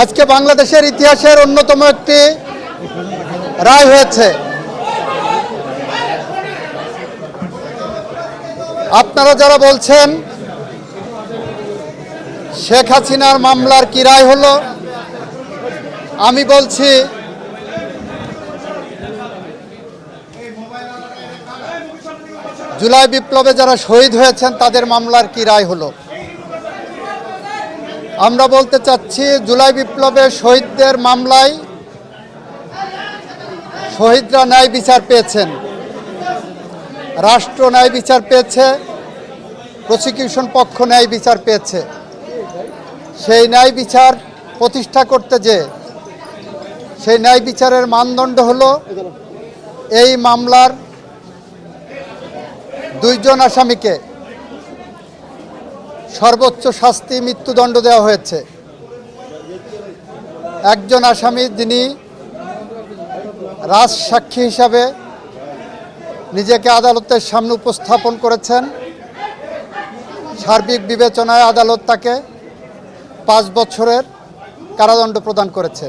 আজকে বাংলাদেশের ইতিহাসের অন্যতম একটি রায় হয়েছে। আপনারা যারা বলছেন শেখ হাসিনার মামলার কি রায় হলো, আমি বলছি জুলাই বিপ্লবে যারা শহীদ হয়েছেন তাদের মামলার কি রায় হলো। আমরা বলতে চাচ্ছি জুলাই বিপ্লবে শহীদদের মামলায় শহীদরা ন্যায় বিচার পেয়েছেন, রাষ্ট্র ন্যায় বিচার পেয়েছে, প্রসিকিউশন পক্ষ ন্যায় বিচার পেয়েছে। সেই ন্যায় বিচার প্রতিষ্ঠা করতে যে সেই ন্যায় বিচারের মানদণ্ড হলো এই মামলার দুইজন আসামিকে সর্বোচ্চ শাস্তি মৃত্যুদণ্ড দেওয়া হয়েছে। একজন আসামি যিনি রাজসাক্ষী হিসাবে নিজেকে আদালতের সামনে উপস্থাপন করেছেন, সার্বিক বিবেচনায় আদালত তাকে 5 বছরের কারাদণ্ড প্রদান করেছে।